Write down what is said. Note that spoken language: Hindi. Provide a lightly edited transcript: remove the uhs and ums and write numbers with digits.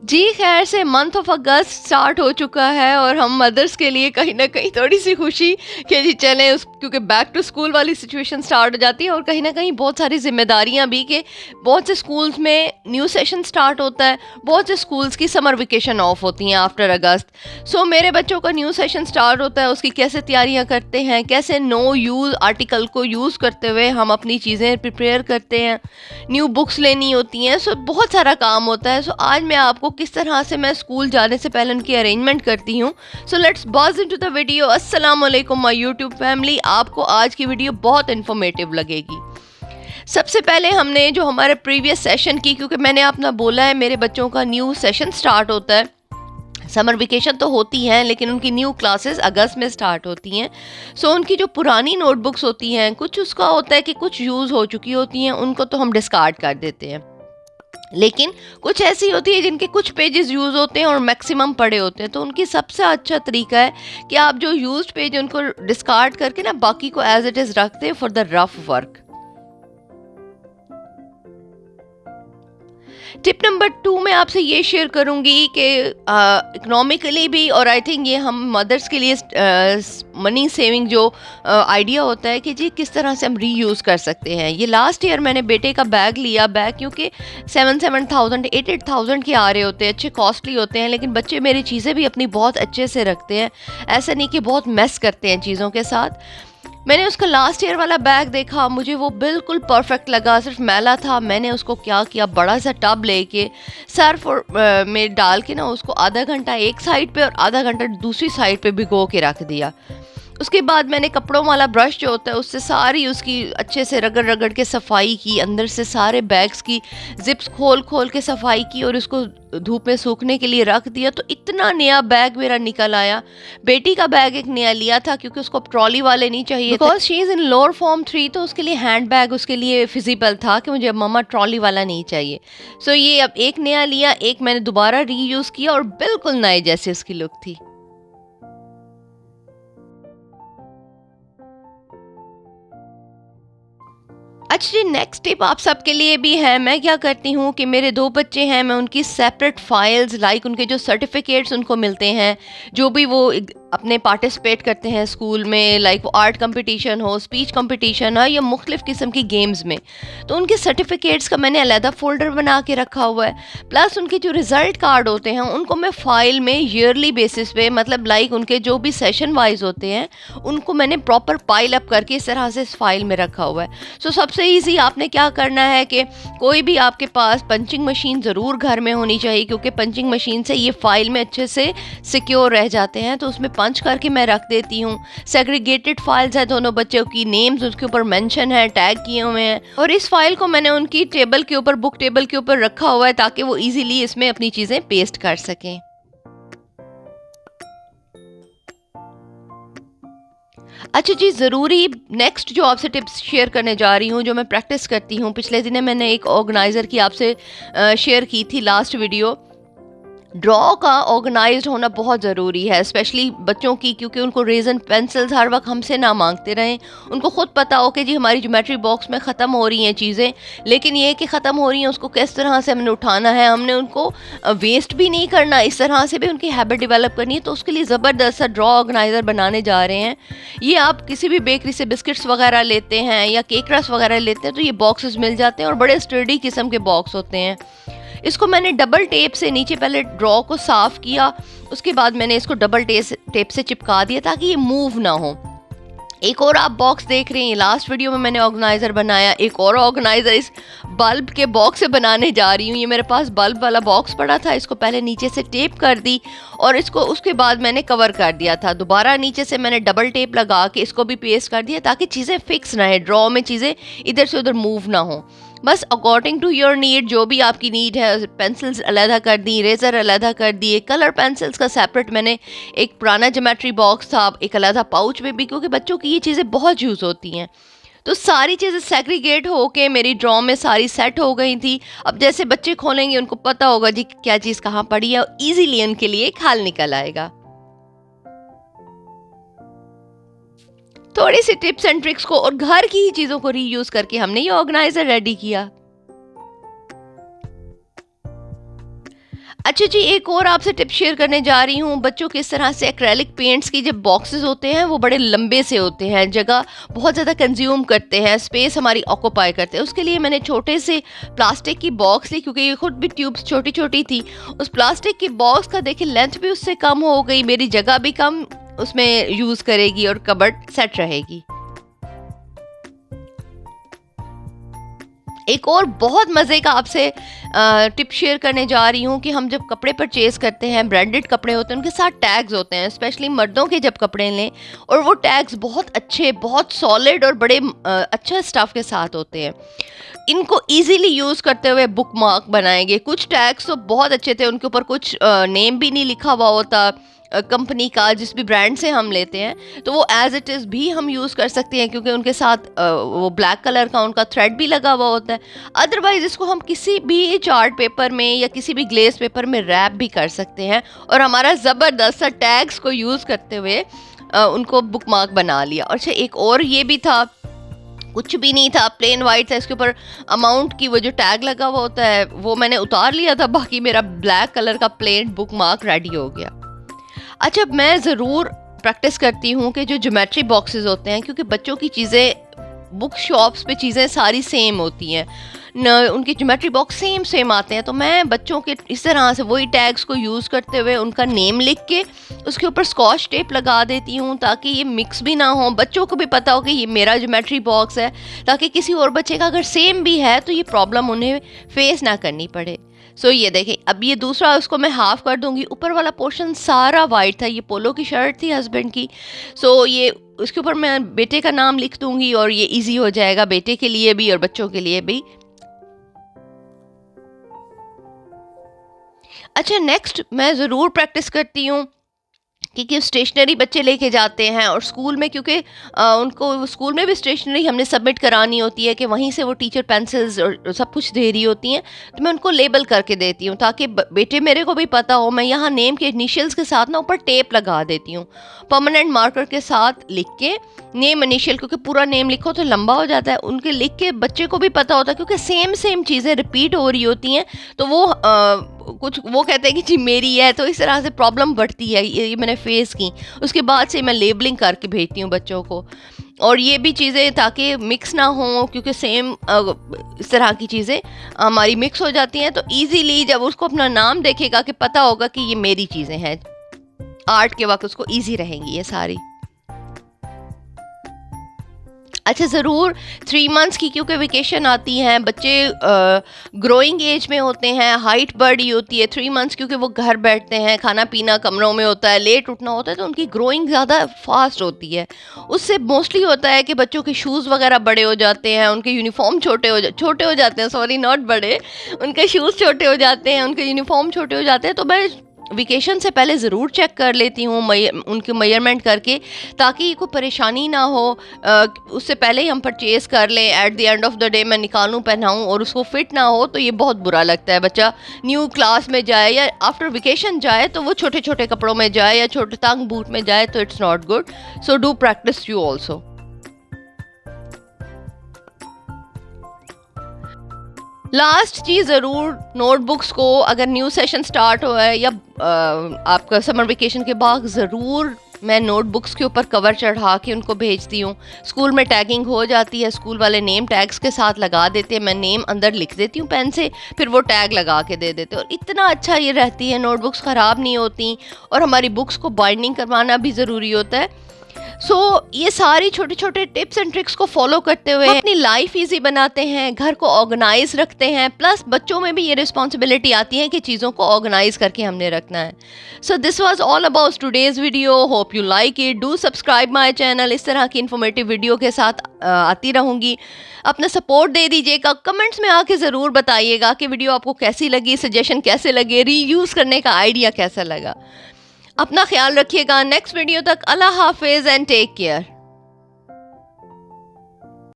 जी, ख़ैर से मंथ ऑफ अगस्त स्टार्ट हो चुका है और हम मदर्स के लिए कहीं न कहीं थोड़ी-सी खुशी कि जी चलें उस क्योंकि बैक टू स्कूल वाली सिचुएशन स्टार्ट हो जाती है और कहीं न कहीं बहुत सारी ज़िम्मेदारियाँ भी कि बहुत से स्कूल्स में न्यू सेशन स्टार्ट होता है, बहुत से स्कूल्स की समर वेकेशन ऑफ होती हैं आफ्टर अगस्त। सो मेरे बच्चों का न्यू सेशन स्टार्ट होता है, उसकी कैसे तैयारियाँ करते हैं, कैसे नो यूज़ आर्टिकल को यूज़ करते हुए हम अपनी चीज़ें प्रिपेयर करते हैं, न्यू बुक्स लेनी होती हैं। सो बहुत सारा काम होता है। सो आज मैं आपको किस तरह से मैं स्कूल जाने से पहले उनकी अरेंजमेंट करती हूँ। So let's buzz into the video. अस्सलाम वालेकुम माय यूट्यूब फैमिली, आपको आज की वीडियो बहुत इन्फॉर्मेटिव लगेगी। सबसे पहले हमने जो हमारे प्रीवियस सेशन की, क्योंकि मैंने अपना बोला है मेरे बच्चों का न्यू सेशन स्टार्ट होता है, समर वेकेशन तो होती हैं लेकिन उनकी न्यू क्लासेस अगस्त में स्टार्ट होती हैं। सो उनकी जो पुरानी नोटबुक्स होती हैं, कुछ उसका होता है कि कुछ यूज़ हो चुकी होती हैं, उनको तो हम डिस्कार्ड कर देते हैं। लेकिन कुछ ऐसी होती है जिनके कुछ पेजेस यूज़ होते हैं और मैक्सिमम पड़े होते हैं, तो उनकी सबसे अच्छा तरीका है कि आप जो यूज्ड पेज हैं उनको डिस्कार्ड करके ना बाकी को एज इट इज़ रखते हैं for the rough work. Tip number 2 मैं आपसे ये शेयर करूँगी कि इकोनॉमिकली भी, और आई थिंक ये हम मदर्स के लिए मनी सेविंग जो आइडिया होता है कि जी किस तरह से हम रीयूज़ कर सकते हैं। ये लास्ट ईयर मैंने बेटे का बैग लिया, बैग क्योंकि 7,000 8,000 के आ रहे होते हैं, अच्छे कॉस्टली होते हैं, लेकिन बच्चे मेरी चीज़ें भी अपनी बहुत अच्छे से रखते हैं, ऐसा नहीं कि बहुत मेस करते हैं चीज़ों के साथ। मैंने उसका लास्ट ईयर वाला बैग देखा, मुझे वो बिल्कुल परफेक्ट लगा, सिर्फ मैला था। मैंने उसको क्या किया, बड़ा सा टब लेके सर्फ और में डाल के ना उसको आधा घंटा एक साइड पे और आधा घंटा दूसरी साइड पे भिगो के रख दिया। उसके बाद मैंने कपड़ों वाला ब्रश जो होता है उससे सारी उसकी अच्छे से रगड़ रगड़ के सफाई की, अंदर से सारे बैग्स की जिप्स खोल खोल के सफाई की और उसको धूप में सूखने के लिए रख दिया। तो इतना नया बैग मेरा निकल आया। बेटी का बैग एक नया लिया था क्योंकि उसको ट्रॉली वाले नहीं चाहिए, because she is in lower form 3, तो उसके लिए हैंड बैग उसके लिए फिजिबल था कि मुझे मम्मा ट्रॉली वाला नहीं चाहिए। सो ये अब एक नया लिया, एक मैंने दोबारा रीयूज़ किया और बिल्कुल नए जैसे उसकी लुक थी। अच्छा जी, नेक्स्ट टिप आप सबके लिए भी है। मैं क्या करती हूँ कि मेरे 2 बच्चे हैं, मैं उनकी सेपरेट फाइल्स लाइक उनके जो सर्टिफिकेट्स उनको मिलते हैं, जो भी वो अपने पार्टिसिपेट करते हैं स्कूल में, लाइक वो आर्ट कंपटीशन हो, स्पीच कंपटीशन हो या मुख्तलिफ़ किस्म की गेम्स में, तो उनके सर्टिफिकेट्स का मैंने अलहदा फ़ोल्डर बना के रखा हुआ है। प्लस उनके जो रिज़ल्ट कार्ड होते हैं उनको मैं फ़ाइल में ईयरली बेसिस पे, मतलब लाइक उनके जो भी सेशन वाइज होते हैं, उनको मैंने प्रॉपर पाइल अप करके इस तरह से इस फाइल में रखा हुआ है। सो सबसे ईज़ी आपने क्या करना है कि कोई भी आपके पास पंचिंग मशीन ज़रूर घर में होनी चाहिए, क्योंकि पंचिंग मशीन से ये फाइल में अच्छे से सिक्योर रह जाते हैं। तो उसमें पंच करके मैं रख देती हूँ। सेग्रीगेटेड फाइल्स है, दोनों बच्चों की नेम्स उसके ऊपर मेंशन है, टैग किए हुए हैं, और इस फाइल को मैंने उनकी टेबल के ऊपर, बुक टेबल के ऊपर रखा हुआ है ताकि वो इजीली इसमें अपनी चीज़ें पेस्ट कर सकें। अच्छा जी, ज़रूरी नेक्स्ट जो आपसे टिप्स शेयर करने जा रही हूँ, जो मैं प्रैक्टिस करती हूँ, पिछले दिनों मैंने एक ऑर्गेनाइज़र की आपसे शेयर की थी लास्ट वीडियो। ड्रॉ का ऑर्गेनाइज्ड होना बहुत ज़रूरी है, स्पेशली बच्चों की, क्योंकि उनको रेज़न पेंसिल्स हर वक्त हमसे ना मांगते रहें। उनको ख़ुद पता हो कि जी हमारी ज्योमेट्री बॉक्स में ख़त्म हो रही हैं चीज़ें, लेकिन ये कि ख़त्म हो रही हैं उसको किस तरह से हमने उठाना है, हमने उनको वेस्ट भी नहीं करना, इस तरह से भी उनकी हैबिट डेवलप करनी है। तो उसके लिए ज़बरदस्त सा ड्रॉ ऑर्गेनाइज़र बनाने जा रहे हैं। ये आप किसी भी बेकरी से बिस्किट्स वगैरह लेते हैं या केक रस वगैरह लेते हैं तो ये बॉक्सेस मिल जाते हैं और बड़े स्टर्डी किस्म के बॉक्स होते हैं। इसको मैंने डबल टेप से नीचे पहले ड्रॉ को साफ़ किया, उसके बाद मैंने इसको डबल टेप से चिपका दिया ताकि ये मूव ना हो। एक और आप बॉक्स देख रहे हैं, लास्ट वीडियो में मैंने ऑर्गेनाइज़र बनाया, एक और ऑर्गेनाइज़र इस बल्ब के बॉक्स से बनाने जा रही हूँ। ये मेरे पास बल्ब वाला बॉक्स पड़ा था, इसको पहले नीचे से टेप कर दी और इसको उसके बाद मैंने कवर कर दिया था। दोबारा नीचे से मैंने डबल टेप लगा के इसको भी पेस्ट कर दिया ताकि चीज़ें फिक्स ना है, ड्रॉ में चीज़ें इधर से उधर मूव ना हो। बस अकॉर्डिंग टू योर नीड, जो भी आपकी नीड है, पेंसिल्स अलहदा कर दी, इरेज़र अलहदा कर दिए, कलर पेंसिल्स का सेपरेट मैंने एक पुराना ज्योमेट्री बॉक्स था, एक अलहदा पाउच में भी, क्योंकि बच्चों की ये चीज़ें बहुत यूज़ होती हैं। तो सारी चीज़ें सेग्रीगेट होके मेरी ड्रॉ में सारी सेट हो गई थी। अब जैसे बच्चे खोलेंगे उनको पता होगा जी क्या चीज़ कहाँ पड़ी है और ईज़िली उनके लिए एक हल निकल आएगा। थोड़ी सी टिप्स एंड ट्रिक्स को और घर की ही चीज़ों को रीयूज़ करके हमने ये ऑर्गेनाइज़र रेडी किया। अच्छा जी, एक और आपसे टिप शेयर करने जा रही हूँ। बच्चों के इस तरह से एक्रेलिक पेंट्स की जब बॉक्सेस होते हैं वो बड़े लंबे से होते हैं, जगह बहुत ज़्यादा कंज्यूम करते हैं, स्पेस हमारी ऑक्यूपाई करते हैं। उसके लिए मैंने छोटे से प्लास्टिक की बॉक्स ली, क्योंकि ये खुद भी ट्यूब्स छोटी छोटी थी। उस प्लास्टिक की बॉक्स का देखिए लेंथ भी उससे कम हो गई, मेरी जगह भी कम उसमें यूज़ करेगी और कबर्ड सेट रहेगी। एक और बहुत मज़े का आपसे टिप शेयर करने जा रही हूँ कि हम जब कपड़े परचेज़ करते हैं, ब्रांडेड कपड़े होते हैं, उनके साथ टैग्स होते हैं। स्पेशली मर्दों के जब कपड़े लें और वो टैग्स बहुत अच्छे, बहुत सॉलिड और बड़े अच्छा स्टफ़ के साथ होते हैं। इनको इजीली यूज़ करते हुए बुक मार्क बनाएंगे। कुछ टैग्स तो बहुत अच्छे थे, उनके ऊपर कुछ नेम भी नहीं लिखा हुआ होता कंपनी का, जिस भी ब्रांड से हम लेते हैं, तो वो एज इट इज़ भी हम यूज़ कर सकते हैं, क्योंकि उनके साथ वो ब्लैक कलर का उनका थ्रेड भी लगा हुआ होता है। अदरवाइज इसको हम किसी भी चार्ट पेपर में या किसी भी ग्लेस पेपर में रैप भी कर सकते हैं और हमारा ज़बरदस्त सा टैग्स को यूज़ करते हुए उनको बुक मार्क बना लिया। और अच्छा, एक और ये भी था, कुछ भी नहीं था, प्लेन वाइट था, इसके ऊपर अमाउंट की वो जो टैग लगा हुआ होता है वो मैंने उतार लिया था, बाकी मेरा ब्लैक कलर का प्लेन बुक मार्क रेडी हो गया। अच्छा, मैं ज़रूर प्रैक्टिस करती हूँ कि जो ज्योमेट्री बॉक्सेस होते हैं, क्योंकि बच्चों की चीज़ें बुक शॉप्स पे चीज़ें सारी सेम होती हैं न, उनके ज्योमेट्री बॉक्स सेम सेम आते हैं, तो मैं बच्चों के इस तरह से वही टैग्स को यूज़ करते हुए उनका नेम लिख के उसके ऊपर स्कॉच टेप लगा देती हूँ, ताकि ये मिक्स भी ना हो, बच्चों को भी पता हो कि ये मेरा ज्योमेट्री बॉक्स है, ताकि किसी और बच्चे का अगर सेम भी है तो ये प्रॉब्लम उन्हें फेस ना करनी पड़े। सो ये देखें, अब ये दूसरा उसको मैं हाफ कर दूंगी। ऊपर वाला पोर्शन सारा वाइट था, ये पोलो की शर्ट थी हस्बैंड की। सो ये उसके ऊपर मैं बेटे का नाम लिख दूंगी और ये इजी हो जाएगा बेटे के लिए भी और बच्चों के लिए भी। अच्छा, नेक्स्ट मैं ज़रूर प्रैक्टिस करती हूँ क्योंकि स्टेशनरी बच्चे लेके जाते हैं और स्कूल में, क्योंकि उनको स्कूल में भी स्टेशनरी हमने सबमिट करानी होती है कि वहीं से वो टीचर पेंसिल्स और सब कुछ दे रही होती हैं, तो मैं उनको लेबल करके देती हूँ ताकि बेटे मेरे को भी पता हो। मैं यहाँ नेम के इनिशियल्स के साथ ना ऊपर टेप लगा देती हूँ, परमानेंट मार्कर के साथ लिख के नेम इनिशियल, क्योंकि पूरा नेम लिखो तो लंबा हो जाता है, उनके लिख के बच्चे को भी पता होता है, क्योंकि सेम सेम चीज़ें रिपीट हो रही होती हैं, तो वो कुछ वो कहते हैं कि जी मेरी है, तो इस तरह से प्रॉब्लम बढ़ती है। ये मैंने फेस की। उसके बाद से मैं लेबलिंग करके भेजती हूँ बच्चों को, और ये भी चीज़ें ताकि मिक्स ना हो, क्योंकि सेम इस तरह की चीज़ें हमारी मिक्स हो जाती हैं, तो इजीली जब उसको अपना नाम देखेगा कि पता होगा कि ये मेरी चीज़ें हैं, आर्ट के वक्त उसको ईजी रहेंगी ये सारी। अच्छा, ज़रूर 3 मंथ्स की, क्योंकि वेकेशन आती हैं, बच्चे ग्रोइंग एज में होते हैं, हाइट बड़ी होती है 3 मंथ्स, क्योंकि वो घर बैठते हैं, खाना पीना कमरों में होता है, लेट उठना होता है, तो उनकी ग्रोइंग ज़्यादा फास्ट होती है। उससे मोस्टली होता है कि बच्चों के शूज़ वगैरह बड़े हो जाते हैं, उनके यूनिफॉर्म छोटे हो जाते हैं, सॉरी नॉट बड़े, उनके शूज़ छोटे हो जाते हैं, उनके यूनिफॉर्म छोटे हो जाते हैं। तो मैं वेकेशन से पहले ज़रूर चेक कर लेती हूँ उनके मेजरमेंट करके, ताकि कोई परेशानी ना हो। उससे पहले ही हम परचेज़ कर लें, at the end of the day मैं निकालूँ पहनाऊँ और उसको फिट ना हो, तो ये बहुत बुरा लगता है। बच्चा न्यू क्लास में जाए या आफ्टर वेकेशन जाए तो वो छोटे छोटे कपड़ों में जाए या छोटे तंग बूट में जाए, तो it's not good. So do practice you also. Last चीज़ ज़रूर, नोटबुक्स को अगर न्यू सेशन स्टार्ट हुआ है या आपका समर वेकेशन के बाद, ज़रूर मैं नोटबुक्स के ऊपर कवर चढ़ा के उनको भेजती हूँ। स्कूल में टैगिंग हो जाती है, स्कूल वाले नेम टैग्स के साथ लगा देते हैं, मैं नेम अंदर लिख देती हूँ पेन से, फिर वो टैग लगा के दे देते हैं, और इतना अच्छा ये रहती है, नोटबुक्स ख़राब नहीं होती, और हमारी बुक्स को बाइंडिंग करवाना भी ज़रूरी होता है। ये सारी छोटे छोटे टिप्स एंड ट्रिक्स को फॉलो करते हुए अपनी लाइफ इजी बनाते हैं, घर को ऑर्गेनाइज रखते हैं, प्लस बच्चों में भी ये रिस्पॉन्सिबिलिटी आती है कि चीज़ों को ऑर्गेनाइज करके हमने रखना है। So this was all about today's video, hope you like it, do subscribe my channel. इस तरह की इन्फॉर्मेटिव वीडियो के साथ आती रहूँगी। अपना सपोर्ट दे दीजिएगा, कमेंट्स में आके ज़रूर बताइएगा कि वीडियो आपको कैसी लगी, सजेशन कैसे लगे, रीयूज़ करने का आइडिया कैसा लगा। अपना ख्याल रखिएगा। नेक्स्ट वीडियो तक अल्लाह हाफिज़ एंड टेक केयर।